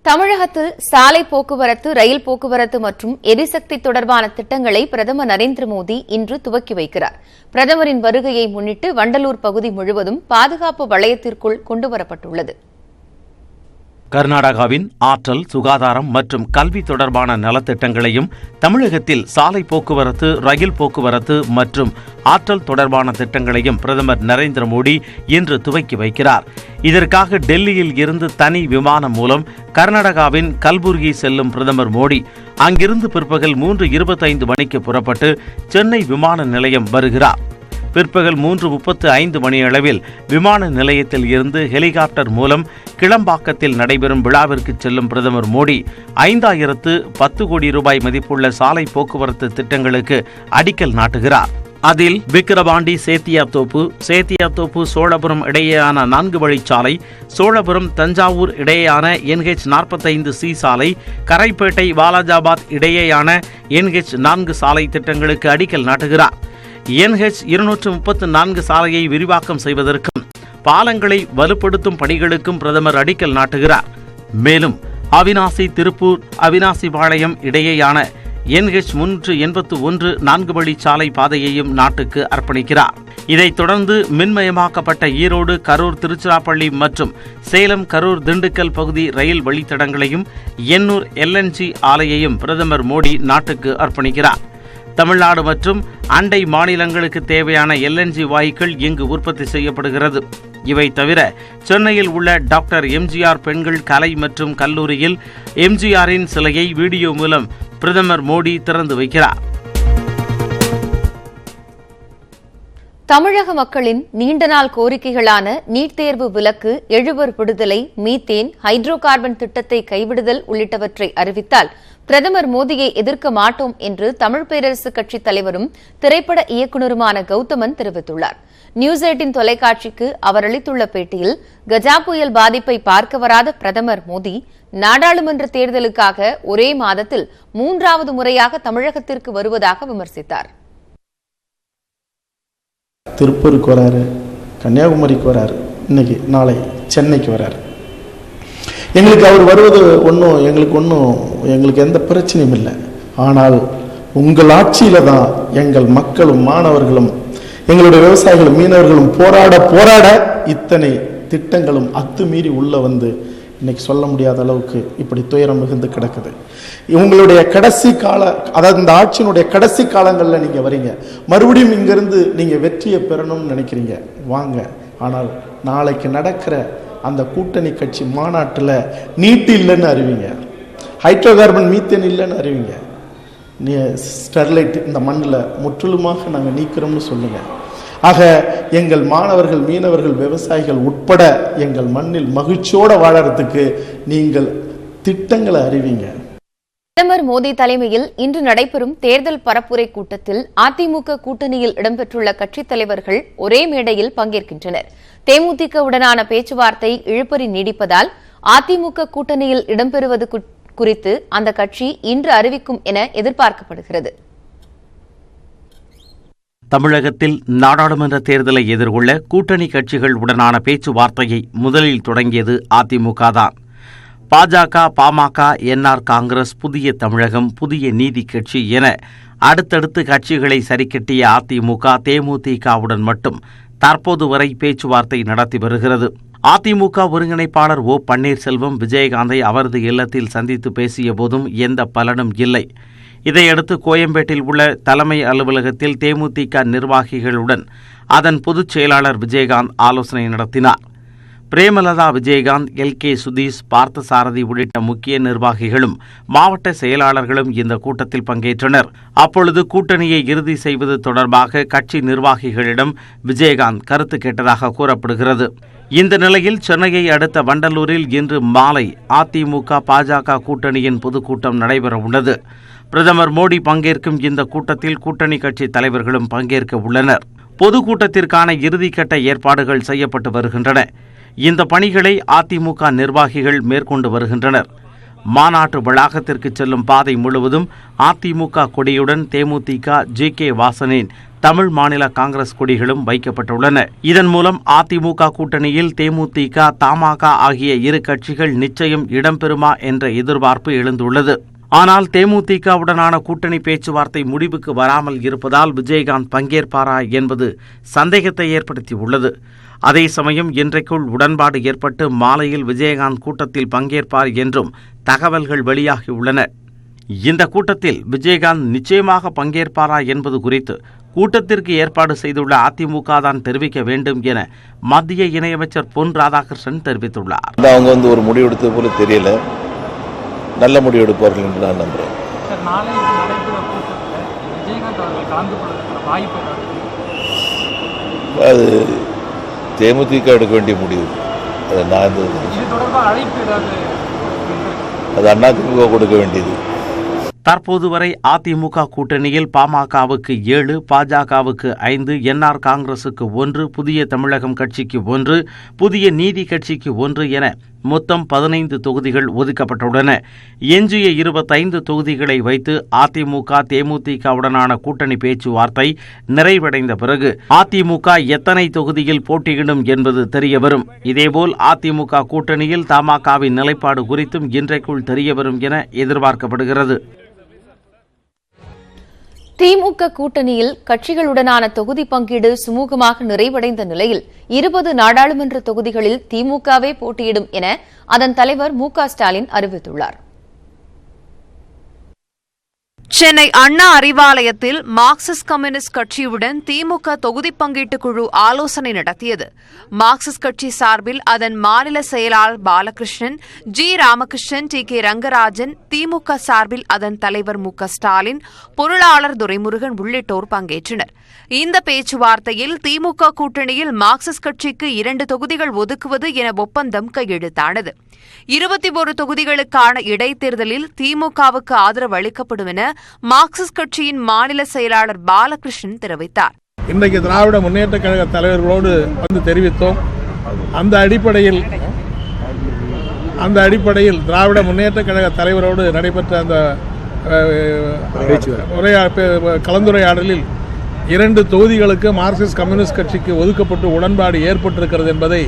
தமிழகத்தில் சாலை போக்குவரத்து, ரயில் போக்குவரத்து மற்றும் எரிசக்தி தொடர்பான திட்டங்களை பிரதமர் நரேந்திர மோடி இன்று துவக்கி வைக்கிறார். பிரதமரின் வருகையை முன்னிட்டு வண்டலூர் பகுதி முழுவதும் பாதுகாப்பு வளையத்திற்குள் கொண்டுவரப்பட்டுள்ளது. கர்நாடகாவின் ஆற்றல், சுகாதாரம் மற்றும் கல்வி தொடர்பான நலத்திட்டங்களையும், தமிழகத்தில் சாலை போக்குவரத்து, ரயில் போக்குவரத்து மற்றும் ஆற்றல் தொடர்பான திட்டங்களையும் பிரதமர் நரேந்திர மோடி இன்று துவக்கி வைக்கிறார். இதற்காக டெல்லியில் இருந்து தனி விமானம் மூலம் கர்நாடகாவின் கல்புர்கி செல்லும் பிரதமர் மோடி அங்கிருந்து பிற்பகல் 3:25 மணிக்கு புறப்பட்டு சென்னை விமான நிலையம் வருகிறார். பிற்பகல் 3:35 மணியளவில் விமான நிலையத்தில் இருந்து ஹெலிகாப்டர் மூலம் கிளம்பாக்கத்தில் நடைபெறும் விழாவிற்கு செல்லும் பிரதமர் மோடி 5010 கோடி ரூபாய் மதிப்புள்ள சாலை போக்குவரத்து திட்டங்களுக்கு அடிக்கல் நாட்டுகிறார். அதில் விக்கிரவாண்டி சேத்தியாத்தோப்பு சோழபுரம் இடையேயான 4 வழிச்சாலை, சோழபுரம் தஞ்சாவூர் இடையேயான NH-45C சாலை, கரைப்பேட்டை வாலாஜாபாத் இடையேயான NH-4 சாலை திட்டங்களுக்கு அடிக்கல் நாட்டுகிறார். NH-234 சாலையை விரிவாக்கம் செய்வதற்கும் பாலங்களை வலுப்படுத்தும் பணிகளுக்கும் பிரதமர் அடிக்கல் நாட்டுகிறார். மேலும் அவிநாசி திருப்பூர், அவிநாசிபாளையம் இடையேயான NH-381 4 வழிச்சாலை பாதையையும் நாட்டுக்கு அர்ப்பணிக்கிறார். இதைத் தொடர்ந்து மின்மயமாக்கப்பட்ட ஈரோடு, கரூர், திருச்சிராப்பள்ளி மற்றும் சேலம், கரூர், திண்டுக்கல் பகுதி ரயில் வழித்தடங்களையும், எண்ணூர் LNG ஆலையையும் பிரதமர் மோடி நாட்டுக்கு அர்ப்பணிக்கிறார். தமிழ்நாடு மற்றும் அண்டை மாநிலங்களுக்கு தேவையான LNG வாயுக்கள் இங்கு உற்பத்தி செய்யப்படுகிறது. இவை தவிர சென்னையில் உள்ள டாக்டர் MGR பெண்கள் கலை மற்றும் கல்லூரியில் MGRின் சிலையை வீடியோ மூலம் பிரதமர் மோடி திறந்து வைக்கிறார். தமிழக மக்களின் நீண்ட நாள் கோரிக்கைகளான நீட் தேர்வு விலக்கு, எழுவர் விடுதலை, மீத்தேன், ஹைட்ரோ கார்பன் திட்டத்தை கைவிடுதல் உள்ளிட்டவற்றை அறிவித்தால் பிரதமர் மோடியை எதிர்க்க மாட்டோம் என்று தமிழ் பேரரசு கட்சித் தலைவரும் திரைப்பட இயக்குநருமான கௌதமன் தெரிவித்துள்ளார். நியூஸ் 18 தொலைக்காட்சிக்கு அவர் அளித்துள்ள பேட்டியில், கஜா புயல் பாதிப்பை பார்க்க வராத பிரதமர் மோடி நாடாளுமன்ற தேர்தலுக்காக ஒரே மாதத்தில் 3வது முறையாக தமிழகத்திற்கு வருவதாக விமர்சித்தார். திருப்பூருக்கு வராரு, கன்னியாகுமரிக்கு வராரு, இன்னைக்கு நாளை சென்னைக்கு வராரு. எங்களுக்கு அவர் வருவது எங்களுக்கு எந்த பிரச்சனையும் இல்லை. ஆனால் உங்கள் ஆட்சியில தான் எங்கள் மக்களும் மாணவர்களும் எங்களுடைய விவசாயிகளும் மீனவர்களும் போராட இத்தனை திட்டங்களும் அத்துமீறி உள்ள வந்து இன்னைக்கு சொல்ல முடியாத அளவுக்கு இப்படி துயரம் மிகுந்து கிடக்குது. உங்களுடைய கடைசி கால, அதாவது இந்த ஆட்சியினுடைய கடைசி காலங்களில் நீங்க வரீங்க, மறுபடியும் இங்கிருந்து நீங்க வெற்றியை பெறணும்னு நினைக்கிறீங்க, வாங்க. ஆனால் நாளைக்கு நடக்கிற அந்த கூட்டணி கட்சி மாநாட்டில் நீட்டு இல்லைன்னு அறிவிங்க, ஹைட்ரோ கார்பன் மீத்தேன் இல்லைன்னு அறிவிங்க, ஸ்டெர்லைட் இந்த மண்ணில் முற்றிலுமாக நாங்கள் நீக்கிறோம்னு சொல்லுங்க. ஆக எங்கள் மாணவர்கள், மீனவர்கள், விவசாயிகள் உட்பட எங்கள் மண்ணில் மகிழ்ச்சியோட வாழறதுக்கு நீங்கள் திட்டங்களை அறிவிங்க. பிரதமர் மோடி தலைமையில் இன்று நடைபெறும் தேர்தல் பரப்புரை கூட்டத்தில் அதிமுக கூட்டணியில் இடம்பெற்றுள்ள கட்சித் தலைவர்கள் ஒரே மேடையில் பங்கேற்கின்றனர். தேமுதிகவுடனான பேச்சுவார்த்தை இழுபறி நீடிப்பதால் அதிமுக கூட்டணியில் இடம்பெறுவது குறித்து அந்த கட்சி இன்று அறிவிக்கும் என எதிர்பார்க்கப்படுகிறது. தமிழகத்தில் நாடாளுமன்ற தேர்தலை எதிர்கொள்ள கூட்டணி கட்சிகள் உடனான பேச்சுவார்த்தையை முதலில் தொடங்கியது அதிமுக தான். பாஜக, பாமக, NR காங்கிரஸ், புதிய தமிழகம், புதிய நீதி கட்சி என அடுத்தடுத்து கட்சிகளை சரிக்கட்டிய அதிமுக தேமுதிகவுடன் மட்டும் தற்போது வரை பேச்சுவார்த்தை நடத்தி வருகிறது. அதிமுக ஒருங்கிணைப்பாளர் O. பன்னீர்செல்வம் விஜயகாந்தை அவரது இல்லத்தில் சந்தித்து பேசிய போதும் எந்த பலனும் இல்லை. இதையடுத்து கோயம்பேட்டில் உள்ள தலைமை அலுவலகத்தில் தேமுதிக நிர்வாகிகளுடன் அதன் பொதுச் செயலாளர் விஜயகாந்த் ஆலோசனை நடத்தினார். பிரேமலதா விஜயகாந்த், LK சுதீஷ், பார்த்தசாரதி உள்ளிட்ட முக்கிய நிர்வாகிகளும் மாவட்ட செயலாளர்களும் இந்த கூட்டத்தில் பங்கேற்றனர். அப்பொழுது கூட்டணியை இறுதி செய்வது தொடர்பாக கட்சி நிர்வாகிகளிடம் விஜயகாந்த் கருத்து கேட்டதாக கூறப்படுகிறது. இந்த நிலையில் சென்னையை அடுத்த வண்டலூரில் இன்று மாலை அதிமுக பாஜக கூட்டணியின் பொதுக்கூட்டம் நடைபெற உள்ளது. பிரதமர் மோடி பங்கேற்கும் இந்த கூட்டத்தில் கூட்டணி கட்சி தலைவர்களும் பங்கேற்க உள்ளனர். பொதுக்கூட்டத்திற்கான இறுதிக்கட்ட ஏற்பாடுகள் செய்யப்பட்டு வருகின்றன. இந்த பணிகளை அதிமுக நிர்வாகிகள் மேற்கொண்டு வருகின்றனர். மாநாட்டு வளாகத்திற்கு செல்லும் பாதை முழுவதும் அதிமுக கொடியுடன் தேமுதிக GK வாசனின் தமிழ் மாநில காங்கிரஸ் கொடிகளும் வைக்கப்பட்டுள்ளன. இதன் மூலம் அதிமுக கூட்டணியில் தேமுதிக, தமாக ஆகிய இரு கட்சிகள் நிச்சயம் இடம்பெறுமா என்ற எதிர்பார்ப்பு எழுந்துள்ளது. ஆனால் தேமுதிகவுடனான கூட்டணி பேச்சுவார்த்தை முடிவுக்கு வராமல் இருப்பதால் விஜயகாந்த் பங்கேற்பாரா என்பது சந்தேகத்தை ஏற்படுத்தியுள்ளது. அதே சமயம் இன்றைக்குள் உடன்பாடு ஏற்பட்டு மாலையில் விஜயகாந்த் கூட்டத்தில் பங்கேற்பார் என்றும் தகவல்கள் வெளியாகியுள்ளன. இந்த கூட்டத்தில் விஜயகாந்த் நிச்சயமாக பங்கேற்பாரா என்பது குறித்து கூட்டத்திற்கு ஏற்பாடு செய்துள்ள அதிமுக தான் தெரிவிக்க வேண்டும் என மத்திய இணையமைச்சர் பொன் ராதாகிருஷ்ணன் தெரிவித்துள்ளார். அவங்க ஒரு முடிவெடுத்தது போல தெரியல, நல்ல முடிவு எடுப்பார்கள் என்று நான் நம்புகிறேன். அது தேமுதிக எடுக்க வேண்டிய முடிவு. அது அதிமுக கொடுக்க வேண்டியது. தற்போது வரை அதிமுக கூட்டணியில் பாமகவுக்கு 7, பாஜகவுக்கு 5, என்ஆர் காங்கிரசுக்கு 1, புதிய தமிழகம் கட்சிக்கு 1, புதிய நீதி கட்சிக்கு 1 என மொத்தம் 15 தொகுதிகள் ஒதுக்கப்பட்டுள்ளன. எஞ்சிய 25 தொகுதிகளை வைத்து அதிமுக தேமுதிகவுடனான கூட்டணி பேச்சுவார்த்தை நிறைவடைந்த பிறகு அதிமுக எத்தனை தொகுதியில் போட்டியிடும் என்பது தெரியவரும். இதேபோல் அதிமுக கூட்டணியில் தமாகவின் நிலைப்பாடு குறித்தும் இன்றைக்குள் தெரியவரும் என எதிர்பார்க்கப்படுகிறது. திமுக கூட்டணியில் கட்சிகளுடனான தொகுதி பங்கீடு சுமூகமாக நிறைவடைந்த நிலையில் 20 நாடாளுமன்ற தொகுதிகளில் திமுகவே போட்டியிடும் என அதன் தலைவர் மு.க. ஸ்டாலின் அறிவித்துள்ளார். சென்னை அண்ணா அறிவாலயத்தில் மார்க்சிஸ்ட் கம்யூனிஸ்ட் கட்சியுடன் திமுக தொகுதி பங்கீட்டு குழு ஆலோசனை நடத்தியது. மார்க்சிஸ்ட் கட்சி சார்பில் அதன் மாநில செயலாளர் பாலகிருஷ்ணன், ஜி. ராமகிருஷ்ணன், டி.கே. ரங்கராஜன், திமுக சார்பில் அதன் தலைவர் மு.க. ஸ்டாலின், பொருளாளர் துரைமுருகன் உள்ளிட்டோர் பங்கேற்றனர். இந்த பேச்சுவார்த்தையில் திமுக கூட்டணியில் மார்க்சிஸ்ட் கட்சிக்கு 2 தொகுதிகள் ஒதுக்குவது என ஒப்பந்தம் கையெழுத்தானது. 21 தொகுதிகளுக்கான இடைத்தேர்தலில் திமுகவுக்கு ஆதரவு அளிக்கப்படும் என மார்க்சிஸ்ட் கட்சியின் மாநில செயலாளர் பாலகிருஷ்ணன் தெரிவித்தார். இன்றைக்கு திராவிட முன்னேற்ற கழக தலைவர்களோடு வந்து தெரிவித்தோம். அந்த அடிப்படையில் திராவிட முன்னேற்ற கழக தலைவரோடு நடைபெற்ற அந்த கலந்துரையாடலில் 2 தொகுதிகளுக்கு மார்க்சிஸ்ட் கம்யூனிஸ்ட் கட்சிக்கு ஒதுக்கப்பட்டு உடன்பாடு ஏற்பட்டிருக்கிறது என்பதை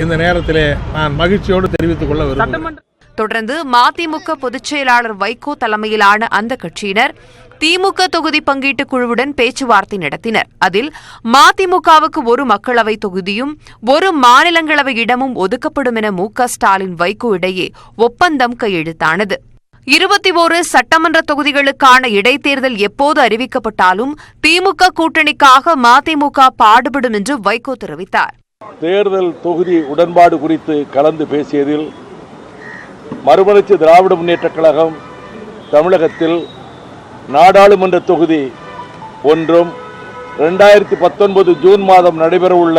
இந்த நேரத்திலே நான் மகிழ்ச்சியோடு தெரிவித்துக் கொள்ள விரும்புகிறேன். தொடர்ந்து மதிமுக பொதுச் செயலாளர் வைகோ தலைமையிலான அந்த கட்சியினர் திமுக தொகுதி பங்கீட்டு குழுவுடன் பேச்சுவார்த்தை நடத்தினர். அதில் மதிமுகவுக்கு 1 மக்களவை தொகுதியும் 1 மாநிலங்களவை இடமும் ஒதுக்கப்படும் என மு.க. ஸ்டாலின், வைகோ இடையே ஒப்பந்தம் கையெழுத்தானது. 21 சட்டமன்ற தொகுதிகளுக்கான இடைத்தேர்தல் எப்போது அறிவிக்கப்பட்டாலும் திமுக கூட்டணிக்காக மதிமுக பாடுபடும் என்று வைகோ தெரிவித்தார். தேர்தல் தொகுதி உடன்பாடு குறித்து கலந்து பேசியதில் மறுமலர்ச்சி திராவிட முன்னேற்ற கழகம் தமிழகத்தில் நாடாளுமன்ற தொகுதி 1ம் 2019 ஜூன் மாதம் நடைபெறவுள்ள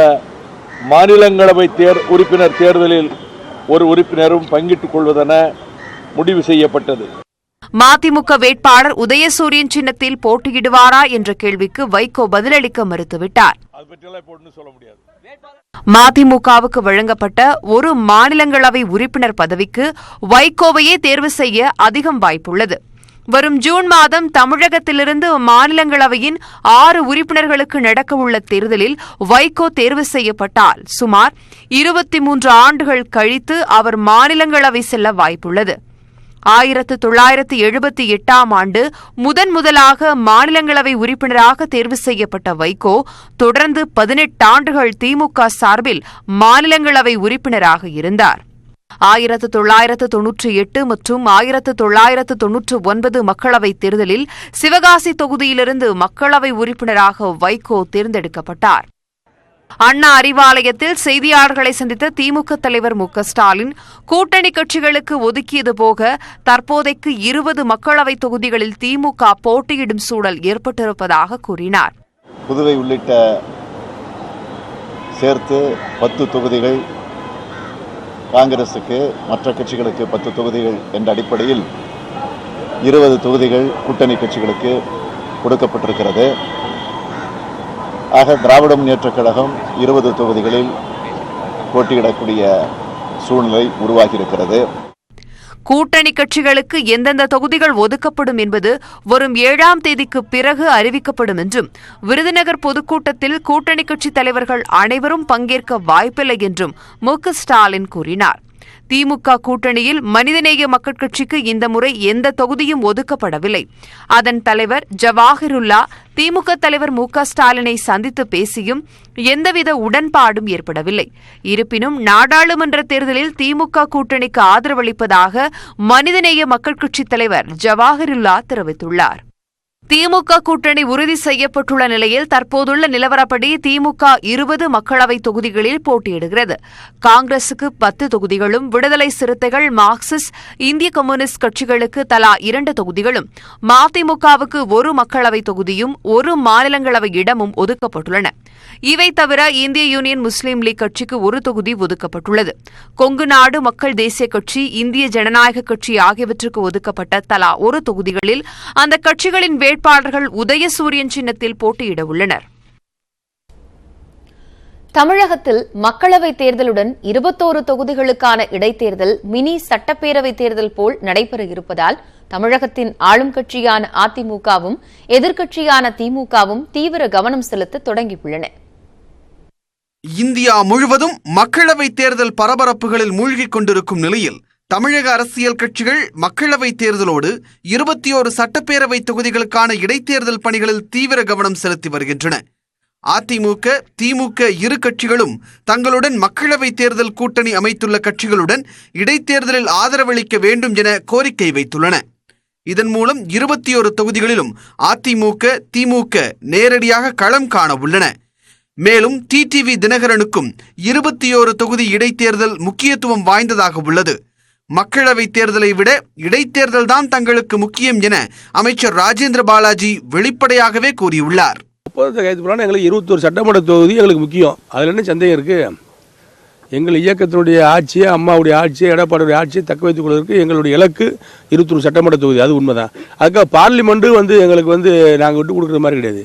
மாநிலங்களவை உறுப்பினர் தேர்தலில் 1 உறுப்பினரும் பங்கிட்டுக் கொள்வதென முடிவு செய்யப்பட்டது. மதிமுக வேட்பாளர் உதயசூரியன் சின்னத்தில் போட்டியிடுவாரா என்ற கேள்விக்கு வைகோ பதிலளிக்க மறுத்துவிட்டார். மதிமுகவுக்கு வழங்கப்பட்ட 1 மாநிலங்களவை உறுப்பினர் பதவிக்கு வைகோவையே தேர்வு செய்ய அதிகம் வாய்ப்புள்ளது. வரும் ஜூன் மாதம் தமிழகத்திலிருந்து மாநிலங்களவையின் 6 உறுப்பினர்களுக்கு நடக்கவுள்ள தேர்தலில் வைகோ தேர்வு செய்யப்பட்டால் சுமார் 23 ஆண்டுகள் கழித்து அவர் மாநிலங்களவை செல்ல வாய்ப்புள்ளது. 1978ஆம் ஆண்டு முதலாக மாநிலங்களவை உறுப்பினராக தேர்வு செய்யப்பட்ட வைகோ தொடர்ந்து 18 ஆண்டுகள் திமுக சார்பில் மாநிலங்களவை உறுப்பினராக இருந்தார். 1998 மற்றும் 1999 மக்களவைத் தேர்தலில் சிவகாசி தொகுதியிலிருந்து மக்களவை உறுப்பினராக வைகோ தேர்ந்தெடுக்கப்பட்டார். அண்ணா அறிவாலயத்தில் செய்தியாளர்களை சந்தித்த திமுக தலைவர் மு.க. ஸ்டாலின் கூட்டணி கட்சிகளுக்கு ஒதுக்கியது போக தற்போதைக்கு 20 மக்களவைத் தொகுதிகளில் திமுக போட்டியிடும் சூழல் ஏற்பட்டிருப்பதாக கூறினார். புதுவை உள்ளிட்ட சேர்த்து 10 தொகுதிகள் காங்கிரசுக்கு, மற்ற கட்சிகளுக்கு 10 தொகுதிகள் என்ற அடிப்படையில் 20 தொகுதிகள் கூட்டணி கட்சிகளுக்கு கொடுக்கப்பட்டிருக்கிறது. ஆக திராவிட முன்னேற்ற கழகம் 20 தொகுதிகளில் போட்டியிடக்கூடிய சூழ்நிலை உருவாகியிருக்கிறது. கூட்டணி கட்சிகளுக்கு எந்தெந்த தொகுதிகள் ஒதுக்கப்படும் என்பது வரும் 7ஆம் தேதிக்கு பிறகு அறிவிக்கப்படும் என்றும், விருதுநகர் பொதுக்கூட்டத்தில் கூட்டணி கட்சித் தலைவர்கள் அனைவரும் பங்கேற்க வாய்ப்பில்லை என்றும் மு.க. ஸ்டாலின் கூறினார். திமுக கூட்டணியில் மனிதநேய மக்கள் கட்சிக்கு இந்த முறை எந்த தொகுதியும் ஒதுக்கப்படவில்லை. அதன் தலைவர் ஜவாஹிருல்லா திமுக தலைவர் மு.க. ஸ்டாலினை சந்தித்து பேசியும் எந்தவித உடன்பாடும் ஏற்படவில்லை. இருப்பினும் நாடாளுமன்ற தேர்தலில் திமுக கூட்டணிக்கு ஆதரவளிப்பதாக மனிதநேய மக்கள் கட்சித் தலைவர் ஜவாஹிருல்லா தெரிவித்துள்ளார். திமுக கூட்டணி உறுதி செய்யப்பட்டுள்ள நிலையில் தற்போதுள்ள நிலவரப்படி திமுக 20 மக்களவை தொகுதிகளில் போட்டியிடுகிறது. காங்கிரசுக்கு 10 தொகுதிகளும், விடுதலை சிறுத்தைகள், மார்க்சிஸ்ட், இந்திய கம்யூனிஸ்ட் கட்சிகளுக்கு தலா 2 தொகுதிகளும், மதிமுகவுக்கு 1 மக்களவை தொகுதியும் 1 மாநிலங்களவை இடமும் ஒதுக்கப்பட்டுள்ளன. இவை தவிர இந்திய யூனியன் முஸ்லீம் லீக் கட்சிக்கு 1 தொகுதி ஒதுக்கப்பட்டுள்ளது. கொங்கு நாடு மக்கள் தேசிய கட்சி, இந்திய ஜனநாயக கட்சி ஆகியவற்றுக்கு ஒதுக்கப்பட்ட தலா 1 தொகுதிகளில் அந்த கட்சிகளின் வேட்பாளர்கள் உதயசூரியன் சின்னத்தில் போட்டியிட உள்ளனர். தமிழகத்தில் மக்களவைத் தேர்தலுடன் 21 தொகுதிகளுக்கான இடைத்தேர்தல் மினி சட்டப்பேரவைத் தேர்தல் போல் நடைபெற இருப்பதால் தமிழகத்தின் ஆளும் கட்சியான அதிமுகவும் எதிர்க்கட்சியான திமுகவும் தீவிர கவனம் செலுத்த தொடங்கியுள்ளன. இந்தியா முழுவதும் மக்களவைத் தேர்தல் பரபரப்புகளில் மூழ்கிக் கொண்டிருக்கும் நிலையில் தமிழக அரசியல் கட்சிகள் மக்களவைத் தேர்தலோடு 21 சட்டப்பேரவை தொகுதிகளுக்கான இடைத்தேர்தல் பணிகளில் தீவிர கவனம் செலுத்தி வருகின்றன. அதிமுக, திமுக இரு கட்சிகளும் தங்களுடன் மக்களவைத் தேர்தல் கூட்டணி அமைத்துள்ள கட்சிகளுடன் இடைத்தேர்தலில் ஆதரவளிக்க வேண்டும் என கோரிக்கை வைத்துள்ளன. இதன் மூலம் 21 தொகுதிகளிலும் அதிமுக, திமுக நேரடியாக களம் காண உள்ளன. மேலும் டிடிவி தினகரனுக்கும் 21 தொகுதி இடைத்தேர்தல் முக்கியத்துவம் வாய்ந்ததாக உள்ளது. மக்களவைத் தேர்தலை விட இடைத்தேர்தல் தான் தங்களுக்கு முக்கியம் என அமைச்சர் ராஜேந்திர பாலாஜி வெளிப்படையாகவே கூறியுள்ளார். எங்களுக்கு 21 சட்டமன்ற தொகுதி எங்களுக்கு முக்கியம். அதில் என்ன சந்தேகம் இருக்கு? எங்கள் இயக்கத்தினுடைய ஆட்சியை, அம்மாவுடைய ஆட்சியை, எடப்பாடியுடைய ஆட்சியை தக்க வைத்துக் கொள்வதற்கு எங்களுடைய இலக்கு 21 சட்டமன்ற தொகுதி. அது உண்மைதான். அதுக்காக பார்லிமெண்ட்டு எங்களுக்கு நாங்கள் விட்டு கொடுக்குற மாதிரி கிடையாது.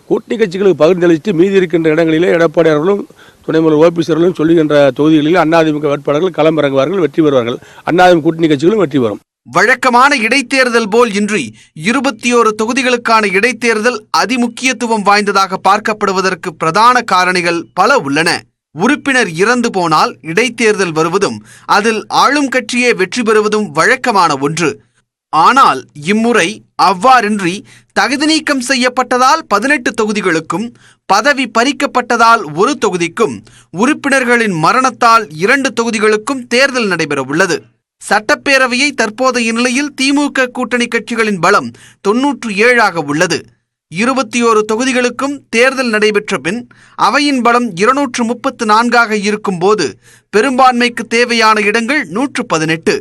கூட்டணி கட்சிகளுக்கு பகிர்ந்தளித்து மீதி இருக்கின்ற இடங்களிலே எடப்பாடி அவர்களும் துணை முதல்வர் ஓபிஎஸ் அவர்களும் சொல்லுகின்ற தொகுதிகளில் அதிமுக வேட்பாளர்கள் களமிறங்குவார்கள், வெற்றி பெறுவார்கள். அதிமுக கூட்டணி கட்சிகளும் வெற்றி பெறும். வழக்கமான இடைத்தேர்தல் போல் இன்றி 21 தொகுதிகளுக்கான இடைத்தேர்தல் அதிமுக்கியத்துவம் வாய்ந்ததாக பார்க்கப்படுவதற்கு பிரதான காரணிகள் பல உள்ளன. உறுப்பினர் இறந்து போனால் இடைத்தேர்தல் வருவதும் அதில் ஆளும் கட்சியே வெற்றி பெறுவதும் வழக்கமான ஒன்று. ஆனால் இம்முறை அவ்வாறின்றி தகுதி நீக்கம் செய்யப்பட்டதால் 18 தொகுதிகளுக்கும், பதவி பறிக்கப்பட்டதால் 1 தொகுதிக்கும், உறுப்பினர்களின் மரணத்தால் 2 தொகுதிகளுக்கும் தேர்தல் நடைபெற உள்ளது. சட்டப்பேரவையை தற்போதைய நிலையில் திமுக கூட்டணி கட்சிகளின் பலம் 97 உள்ளது. 21 தொகுதிகளுக்கும் தேர்தல் நடைபெற்ற பின் அவையின் பலம் 234 இருக்கும் போது பெரும்பான்மைக்கு தேவையான இடங்கள் 118.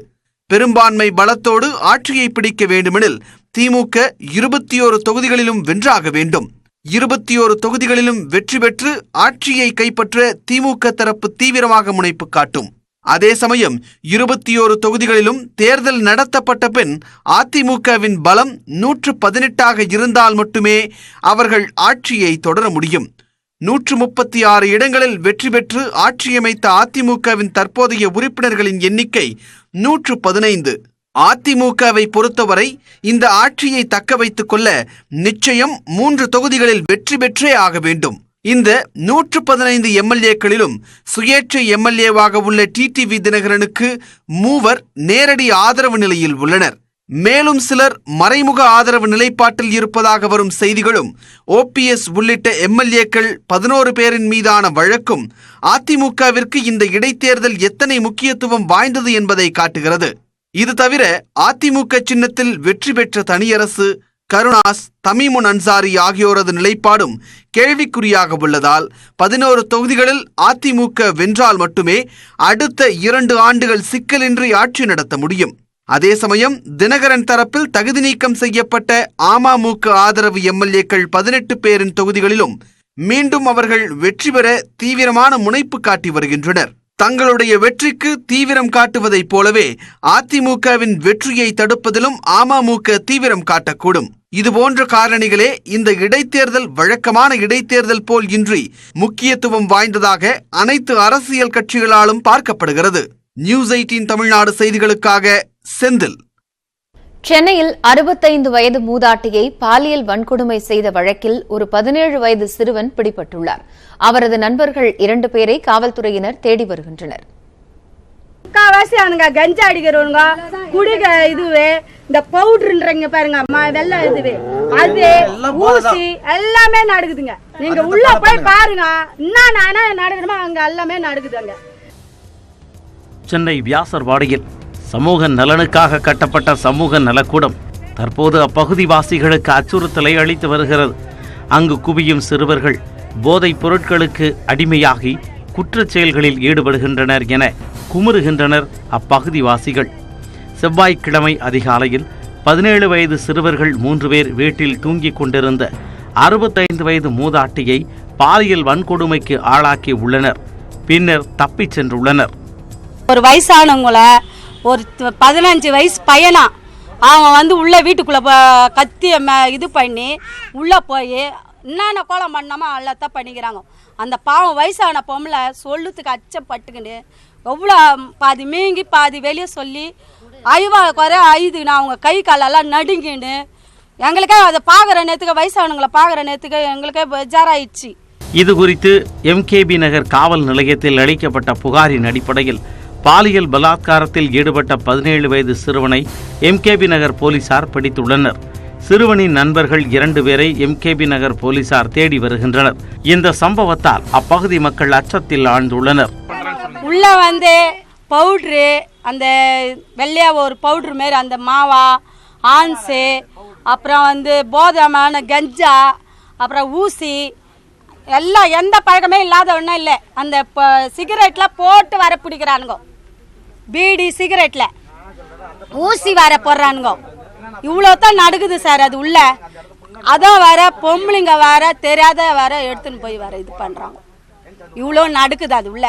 பெரும்பான்மை பலத்தோடு ஆட்சியை பிடிக்க வேண்டுமெனில் திமுக 21 தொகுதிகளிலும் வென்றாக வேண்டும். 21 தொகுதிகளிலும் வெற்றி பெற்று ஆட்சியை கைப்பற்ற திமுக தரப்பு தீவிரமாக முனைப்பு காட்டும். அதே சமயம் 21 தொகுதிகளிலும் தேர்தல் நடத்தப்பட்ட பின் அதிமுகவின் பலம் 118 இருந்தால் மட்டுமே அவர்கள் ஆட்சியை தொடர முடியும். 136 இடங்களில் வெற்றி பெற்று ஆட்சியமைத்த அதிமுகவின் தற்போதைய உறுப்பினர்களின் எண்ணிக்கை 115. அதிமுகவை பொறுத்தவரை இந்த ஆட்சியை தக்க வைத்துக் கொள்ள நிச்சயம் 3 தொகுதிகளில் வெற்றி பெற்றே ஆக வேண்டும். இந்த 115 எம்எல்ஏக்களிலும் சுயேட்சை எம்எல்ஏவாக உள்ள டிடிவி தினகரனுக்கு 3 நேரடி ஆதரவு நிலையில் உள்ளனர். மேலும் சிலர் மறைமுக ஆதரவு நிலைப்பாட்டில் இருப்பதாக வரும் செய்திகளும் ஓபிஎஸ் உள்ளிட்ட எம்எல்ஏக்கள் 11 பேரின் மீதான வழக்கும் அதிமுகவிற்கு இந்த இடைத்தேர்தல் எத்தனை முக்கியத்துவம் வாய்ந்தது என்பதை காட்டுகிறது. இது தவிர அதிமுக சின்னத்தில் வெற்றி பெற்ற தனியரசு, கருணாஸ், தமீமுன் அன்சாரி ஆகியோரது நிலைப்பாடும் கேள்விக்குறியாக உள்ளதால் 11 தொகுதிகளில் அதிமுக வென்றால் மட்டுமே அடுத்த 2 ஆண்டுகள் சிக்கலின்றி ஆட்சி நடத்த முடியும். அதே சமயம் தினகரன் தரப்பில் தகுதி நீக்கம் செய்யப்பட்ட அமமுக ஆதரவு எம்எல்ஏக்கள் 18 பேரின் தொகுதிகளிலும் மீண்டும் அவர்கள் வெற்றி பெற தீவிரமான முனைப்பு காட்டி வருகின்றனர். தங்களுடைய வெற்றிக்கு தீவிரம் காட்டுவதைப் போலவே அதிமுகவின் வெற்றியை தடுப்பதிலும் அமமுக தீவிரம் காட்டக்கூடும். இதுபோன்ற காரணிகளே இந்த இடைத்தேர்தல் வழக்கமான இடைத்தேர்தல் போல் இன்றி முக்கியத்துவம் வாய்ந்ததாக அனைத்து அரசியல் கட்சிகளாலும் பார்க்கப்படுகிறது. நியூஸ் 18 தமிழ்நாடு செய்திகளுக்காக செந்தில். சென்னையில் 65 வயது மூதாட்டியை பாலியல் வன்கொடுமை செய்த வழக்கில் ஒரு 17 வயது சிறுவன் பிடிபட்டுள்ளார். அவரது நண்பர்கள் 2 பேரை காவல்துறையினர் தேடி வருகின்றனர். முக்காவாசி அவனுங்க கஞ்சா அடிக்கிறவனுங்க குடிக இதுவே இந்த பவுடர்ன்றீங்க பாருங்க வெள்ளம் இதுவே அது ஊசி எல்லாமே நடக்குதுங்க. நீங்க உள்ள போய் பாருங்க என்ன நடக்குதுமா அங்க எல்லாமே நடக்குதுங்க. சென்னை வியாசர்பாடியில் சமூக நலனுக்காக கட்டப்பட்ட சமூக நலக்கூடம் தற்போது அப்பகுதிவாசிகளுக்கு அச்சுறுத்தலை அளித்து வருகிறது. அங்கு குவியும் சிறுவர்கள் போதைப் பொருட்களுக்கு அடிமையாகி குற்றச் செயல்களில் ஈடுபடுகின்றனர் என குமுறுகின்றனர் அப்பகுதிவாசிகள். செவ்வாய்க்கிழமை அதிகாலையில் 17 வயது சிறுவர்கள் 3 பேர் வீட்டில் தூங்கிக் கொண்டிருந்த 65 வயது மூதாட்டியை பாலியல் வன்கொடுமைக்கு ஆளாக்கி உள்ளனர். பின்னர் தப்பிச் சென்றுள்ளனர். ஒரு வயசானவங்கள ஒரு 15 வயசு பையனா அவன் உள்ள வீட்டுக்குள்ள கத்திய இது பண்ணி உள்ள போய் என்னென்ன கோலம் பண்ணாமோ எல்லாத்தான் பண்ணிக்கிறாங்க. அந்த பாவம் வயசான பொம்பளை சொல்லுறதுக்கு அச்சப்பட்டுக்கின்னு எவ்வளோ பாதி மீங்கி பாதி வெளியே சொல்லி அழிவா குறை அழுதுன்னு அவங்க கை காலெல்லாம் நடுங்கின்னு எங்களுக்கே அதை பார்க்குற நேரத்துக்கு வயசானவங்களை பார்க்குற நேரத்துக்கு எங்களுக்கே பெஜாராயிடுச்சு. இது குறித்து எம்கேபி நகர் காவல் நிலையத்தில் அளிக்கப்பட்ட புகாரின் அடிப்படையில் பாலியல் பலாத்காரத்தில் ஈடுபட்ட 17 வயது சிறுவனை எம்கேபி நகர் போலீசார் பிடித்துள்ளனர். சிறுவனின் நண்பர்கள் 2 பேரை எம்கேபி நகர் போலீசார் தேடி வருகின்றனர். இந்த சம்பவத்தால் அப்பகுதி மக்கள் அச்சத்தில் ஆழ்ந்துள்ளனர். உள்ள பவுட்ரு அந்த வெள்ளையா ஒரு பவுட்ரு மாரி அந்த மாவா ஆன்ஸு அப்புறம் போதமான கஞ்சா அப்புறம் ஊசி எல்லாம் எந்த பழக்கமே இல்லாத ஒன்றும் இல்லை. அந்த சிகரெட்லாம் போட்டு வர பிடிக்கிறானுங்க. பீடி சிகரெட்டில் ஊசி வர போடுறானுங்க. இவ்வளோ தான் நடக்குது சார். அது உள்ள அதான் வர பொம்பளைங்க வர தெரியாத வர எடுத்துன்னு போய் வர இது பண்ணுறாங்க. இவ்வளோ நடக்குது. அது உள்ள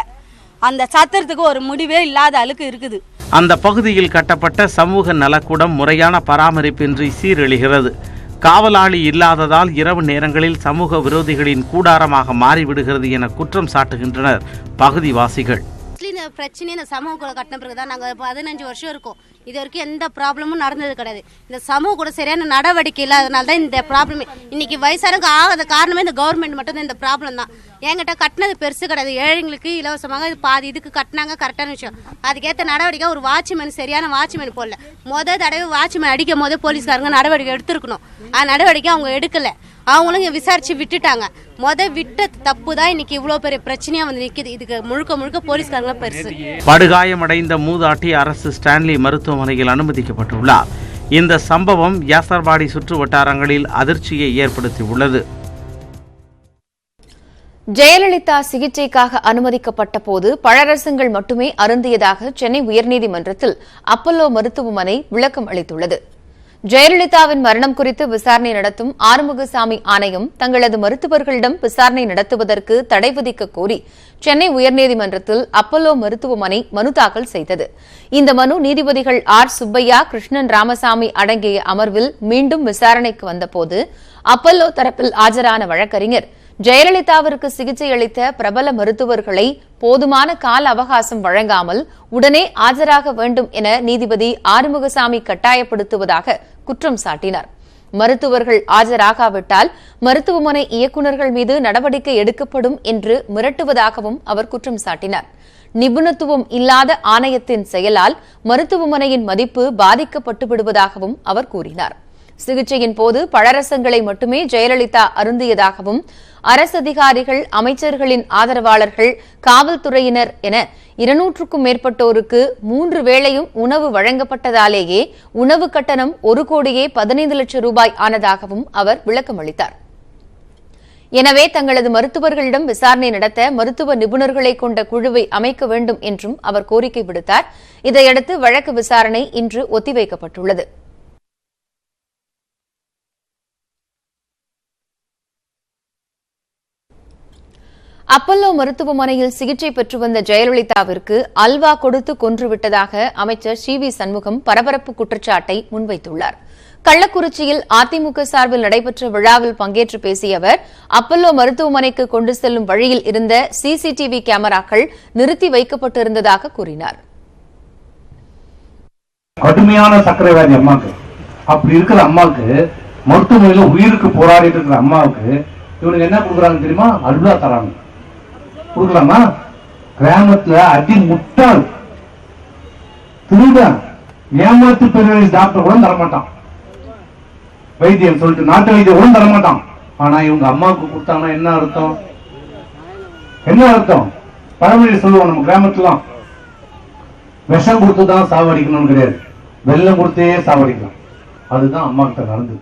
அந்த சத்திரத்துக்கு ஒரு முடிவே இல்லாத அளவுக்கு இருக்குது. அந்த பகுதியில் கட்டப்பட்ட சமூக நலக்கூடம் முறையான பராமரிப்பின்றி சீரழிகிறது. காவலாளி இல்லாததால் இரவு நேரங்களில் சமூக விரோதிகளின் கூடாரமாக மாறிவிடுகிறது என குற்றம் சாட்டுகின்றனர் பகுதிவாசிகள். இந்த பிரச்சனை இந்த சமூக கூட கட்டின பிறகு தான் நாங்கள் 15 வருஷம் இருக்கோம். இது வரைக்கும் எந்த ப்ராப்ளமும் நடந்தது கிடையாது. இந்த சமூக கூட சரியான நடவடிக்கை இல்லாதனால தான் இந்த ப்ராப்ளமே. இன்னைக்கு வயசானவங்க ஆகாத காரணமே இந்த கவர்மெண்ட் மட்டும் தான். இந்த ப்ராப்ளம் தான். என்கிட்ட கட்டினது பெருசு கிடையாது. ஏழைங்களுக்கு இலவசமாக பாதி இதுக்கு கட்டினாங்க, கரெக்டான விஷயம். அதுக்கேற்ற நடவடிக்கை ஒரு வாட்ச்மேன் சரியான வாட்ச்மேன் போடல. தடவை வாட்ச்மேன் அடிக்கும் போதே போலீஸ்காரங்க நடவடிக்கை எடுத்துருக்கணும். நடவடிக்கை அவங்க எடுக்கல. அவங்களும் விசாரிச்சு விட்டுட்டாங்க. விட்ட தப்பு தான் இன்னைக்கு இவ்வளோ பெரிய பிரச்சனையா நிற்குது. இதுக்கு முழுக்க முழுக்க போலீஸ்காரங்க பெருசு. படுகாயமடைந்த மூதாட்டி அரசு ஸ்டான்லி மருத்துவமனையில் அனுமதிக்கப்பட்டுள்ளார். இந்த சம்பவம் வியாசர்பாடி சுற்று வட்டாரங்களில் அதிர்ச்சியை ஏற்படுத்தியுள்ளது. ஜெயலலிதா சிகிச்சைக்காக அனுமதிக்கப்பட்ட போது பழரசங்கள் மட்டுமே அருந்தியதாக சென்னை உயர்நீதிமன்றத்தில் அப்பல்லோ மருத்துவமனை விளக்கம் அளித்துள்ளது. ஜெயலலிதாவின் மரணம் குறித்து விசாரணை நடத்தும் ஆறுமுகசாமி ஆணையம் தங்களது மருத்துவர்களிடம் விசாரணை நடத்துவதற்கு தடை விதிக்க கோரி சென்னை உயர்நீதிமன்றத்தில் அப்பல்லோ மருத்துவமனை மனு தாக்கல் செய்தது. இந்த மனு நீதிபதிகள் ஆர் சுப்பையா, கிருஷ்ணன் ராமசாமி அடங்கிய அமர்வில் மீண்டும் விசாரணைக்கு வந்தபோது அப்பல்லோ தரப்பில் ஆஜரான வழக்கறிஞர் ஜெயலலிதாவிற்கு சிகிச்சை அளித்த பிரபல மருத்துவர்களை போதுமான கால அவகாசம் வழங்காமல் உடனே ஆஜராக வேண்டும் என நீதிபதி ஆறுமுகசாமி கட்டாயப்படுத்துவதாக குற்றம் சாட்டினார். மருத்துவர்கள் ஆஜராகாவிட்டால் மருத்துவமனை இயக்குநர்கள் மீது நடவடிக்கை எடுக்கப்படும் என்று மிரட்டுவதாகவும் அவர் குற்றம் சாட்டினார். நிபுணத்துவம் இல்லாத ஆணையத்தின் செயலால் மருத்துவமனையின் மதிப்பு பாதிக்கப்பட்டு விடுவதாகவும் அவர் கூறினார். சிகிச்சையின் போது பழரசங்களை மட்டுமே ஜெயலலிதா அருந்தியதாகவும் அரசு அதிகாரிகள், அமைச்சர்களின் ஆதரவாளர்கள், காவல்துறையினர் என 200க்கும் மேற்பட்டோருக்கு 3 வேளையும் உணவு வழங்கப்பட்டதாலேயே உணவு கட்டணம் 1,15 லட்சம் ரூபாய் ஆனதாகவும் அவர் விளக்கம் அளித்தார். எனவே தங்களது மருத்துவர்களிடம் விசாரணை நடத்த மருத்துவ நிபுணர்களை கொண்ட குழுவை அமைக்க வேண்டும் என்றும் அவர் கோரிக்கை விடுத்தார். இதையடுத்து வழக்கு விசாரணை இன்று ஒத்திவைக்கப்பட்டுள்ளது. அப்பல்லோ மருத்துவமனையில் சிகிச்சை பெற்று வந்த ஜெயலலிதாவிற்கு அல்வா கொடுத்து கொன்றுவிட்டதாக அமைச்சர் சி.வி. சண்முகம் பரபரப்பு குற்றச்சாட்டை முன்வைத்துள்ளார். கள்ளக்குறிச்சியில் அதிமுக சார்பில் நடைபெற்ற விழாவில் பங்கேற்று பேசிய அவர், அப்பல்லோ மருத்துவமனைக்கு கொண்டு செல்லும் வழியில் இருந்த சிசிடிவி கேமராக்கள் நிறுத்தி வைக்கப்பட்டிருந்ததாக கூறினார். கடுமையான சர்க்கரை வியாதி அம்மாவுக்கு. அப்படி இருக்கிற அம்மாவுக்கு மருத்துவமனையில உயிருக்கு போராடிட்டு இருக்கிற அம்மாவுக்கு இவனுக்கு என்ன கொடுக்குறாங்க தெரியுமா? அல்வா தராங்க. கொடுக்கலாமா? கிராமத்துல அடி முட்டாள் திருடன் ஏமாத்து பெரிய டாக்டர் கூட தரமாட்டான், வைத்தியம் சொல்லிட்டு நாட்டு வைத்தியம் கூட தரமாட்டான். ஆனா இவங்க அம்மாவுக்கு கொடுத்தாங்கன்னா என்ன அர்த்தம்? என்ன அர்த்தம்? பழமொழி சொல்லுவோம் நம்ம கிராமத்துல, விஷம் கொடுத்துதான் சாவடிக்கணும்னு கிடையாது, வெள்ளம் கொடுத்தே சாவடிக்கலாம். அதுதான் அம்மா கிட்ட நடந்தது.